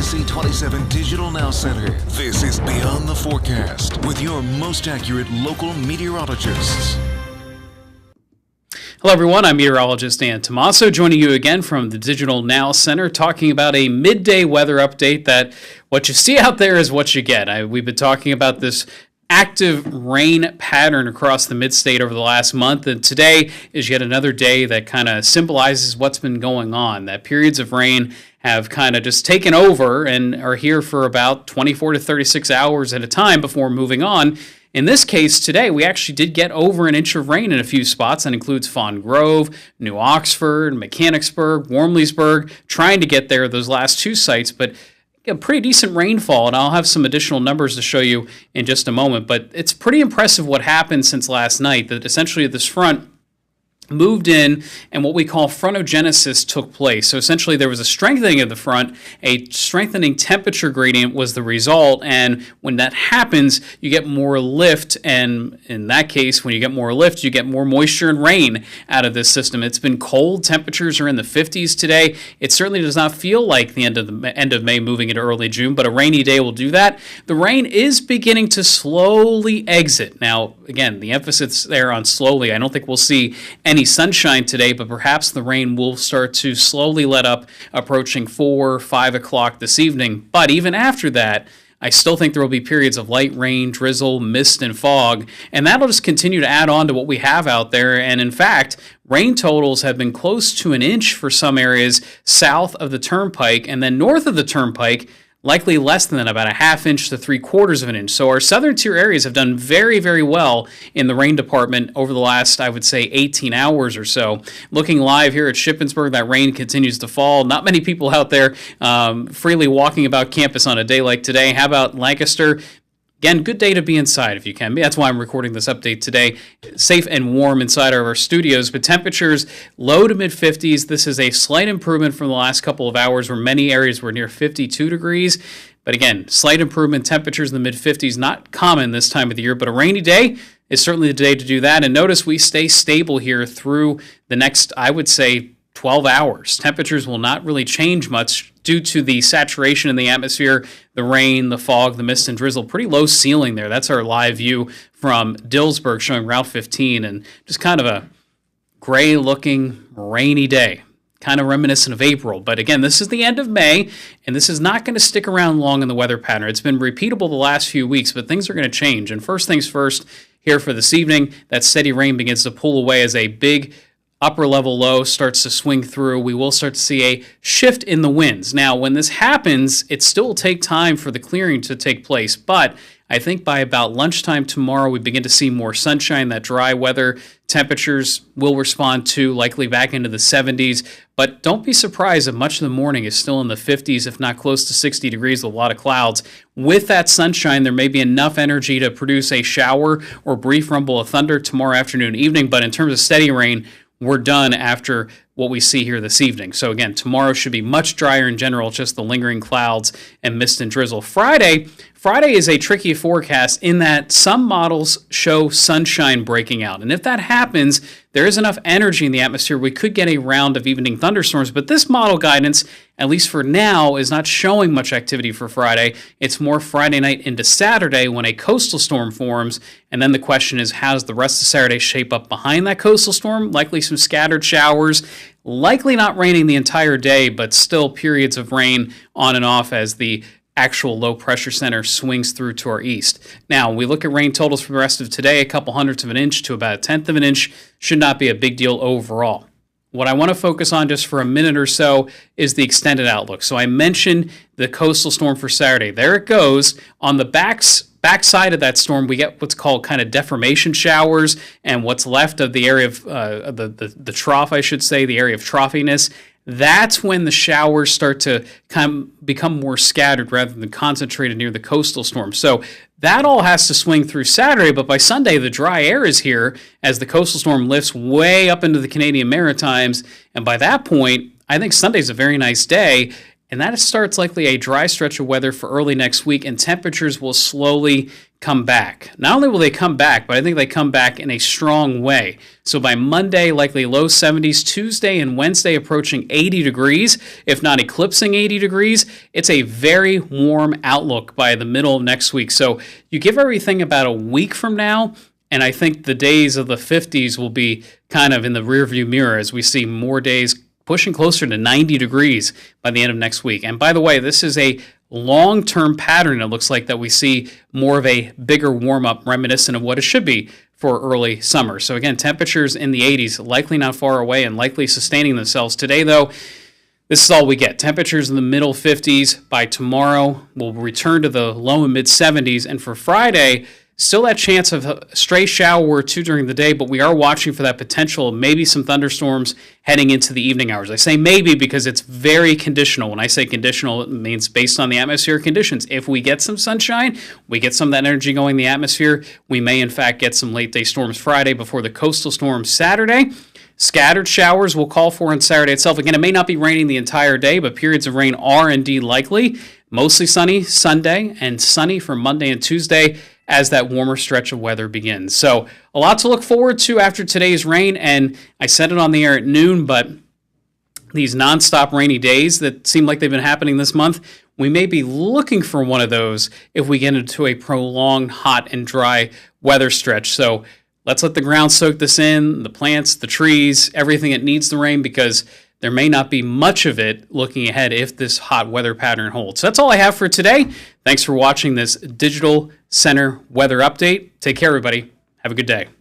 NC27 Digital Now Center. This is Beyond the Forecast with your most accurate local meteorologists. Hello everyone, I'm meteorologist Dan Tomaso, joining you again from the Digital Now Center, talking about a midday weather update that what you see out there is what you get. We've been talking about this active rain pattern across the mid-state over the last month, and today is yet another day that kind of symbolizes what's been going on, that periods of rain have kind of just taken over and are here for about 24 to 36 hours at a time before moving on. In this case, today, we actually did get over an inch of rain in a few spots. That includes Fawn Grove, New Oxford, Mechanicsburg, Wormleysburg, trying to get there, those last two sites, but a pretty decent rainfall, and I'll have some additional numbers to show you in just a moment. But it's pretty impressive what happened since last night, that essentially this front moved in and what we call frontogenesis took place. So essentially there was a strengthening of the front, a strengthening temperature gradient was the result, and when that happens you get more lift, and in that case when you get more lift you get more moisture and rain out of this system. It's been cold, temperatures are in the 50s today. It certainly does not feel like the end of May moving into early June, but a rainy day will do that. The rain is beginning to slowly exit. Now again, the emphasis there on slowly. I don't think we'll see any sunshine today, but perhaps the rain will start to slowly let up approaching 4, 5 o'clock this evening. But even after that, I still think there will be periods of light rain, drizzle, mist, and fog, and that'll just continue to add on to what we have out there. And in fact, rain totals have been close to an inch for some areas south of the Turnpike, and then north of the Turnpike, likely less than that, about a half inch to 3/4 of an inch. So our southern tier areas have done very, very well in the rain department over the last, I would say, 18 hours or so. Looking live here at Shippensburg, that rain continues to fall. Not many people out there freely walking about campus on a day like today. How about Lancaster? Again, good day to be inside if you can. That's why I'm recording this update today. Safe and warm inside of our studios, but temperatures low to mid-50s. This is a slight improvement from the last couple of hours where many areas were near 52 degrees. But again, slight improvement, temperatures in the mid-50s, not common this time of the year, but a rainy day is certainly the day to do that. And notice we stay stable here through the next, I would say, 12 hours. Temperatures will not really change much due to the saturation in the atmosphere, the rain, the fog, the mist and drizzle. Pretty low ceiling there. That's our live view from Dillsburg showing Route 15, and just kind of a gray looking rainy day, kind of reminiscent of April. But again, this is the end of May, and this is not going to stick around long in the weather pattern. It's been repeatable the last few weeks, but things are going to change. And first things first, here for this evening, that steady rain begins to pull away as a big upper level low starts to swing through. We will start to see a shift in the winds. Now, when this happens, it still will take time for the clearing to take place, but I think by about lunchtime tomorrow, we begin to see more sunshine. That dry weather, temperatures will respond to, likely back into the 70s. But don't be surprised if much of the morning is still in the 50s, if not close to 60 degrees with a lot of clouds. With that sunshine, there may be enough energy to produce a shower or brief rumble of thunder tomorrow afternoon, evening. But in terms of steady rain, we're done after what we see here this evening. So again, tomorrow should be much drier in general, just the lingering clouds and mist and drizzle. Friday is a tricky forecast in that some models show sunshine breaking out. And if that happens, there is enough energy in the atmosphere, we could get a round of evening thunderstorms. But this model guidance, at least for now, is not showing much activity for Friday. It's more Friday night into Saturday when a coastal storm forms. And then the question is, how does the rest of Saturday shape up behind that coastal storm? Likely some scattered showers. Likely not raining the entire day, but still periods of rain on and off as the actual low pressure center swings through to our east. Now, when we look at rain totals for the rest of today, a couple hundredths of an inch to about a tenth of an inch should not be a big deal overall. What I want to focus on just for a minute or so is the extended outlook. So I mentioned the coastal storm for Saturday. There it goes. On the backside of that storm, we get what's called kind of deformation showers, and what's left of the area of the trough, I should say, the area of troughiness. That's when the showers start to become more scattered rather than concentrated near the coastal storm. So that all has to swing through Saturday, but by Sunday, the dry air is here as the coastal storm lifts way up into the Canadian Maritimes. And by that point, I think Sunday's a very nice day. And that starts likely a dry stretch of weather for early next week, and temperatures will slowly come back. Not only will they come back, but I think they come back in a strong way. So by Monday, likely low 70s, Tuesday and Wednesday approaching 80 degrees, if not eclipsing 80 degrees. It's a very warm outlook by the middle of next week. So you give everything about a week from now, and I think the days of the 50s will be kind of in the rearview mirror as we see more days pushing closer to 90 degrees by the end of next week. And by the way, this is a long-term pattern, it looks like, that we see more of a bigger warm-up reminiscent of what it should be for early summer. So again, temperatures in the 80s, likely not far away and likely sustaining themselves. Today, though, this is all we get. Temperatures in the middle 50s. By tomorrow, we'll return to the low and mid 70s. And for Friday, still that chance of a stray shower or two during the day, but we are watching for that potential of maybe some thunderstorms heading into the evening hours. I say maybe because it's very conditional. When I say conditional, it means based on the atmospheric conditions. If we get some sunshine, we get some of that energy going in the atmosphere, we may in fact get some late day storms Friday before the coastal storms Saturday. Scattered showers we'll call for on Saturday itself. Again, it may not be raining the entire day, but periods of rain are indeed likely. Mostly sunny Sunday and sunny for Monday and Tuesday as that warmer stretch of weather begins. So a lot to look forward to after today's rain, and I said it on the air at noon, but these nonstop rainy days that seem like they've been happening this month, we may be looking for one of those if we get into a prolonged hot and dry weather stretch. So let's let the ground soak this in, the plants, the trees, everything that needs the rain, because there may not be much of it looking ahead if this hot weather pattern holds. So that's all I have for today. Thanks for watching this Digital Center weather update. Take care, everybody. Have a good day.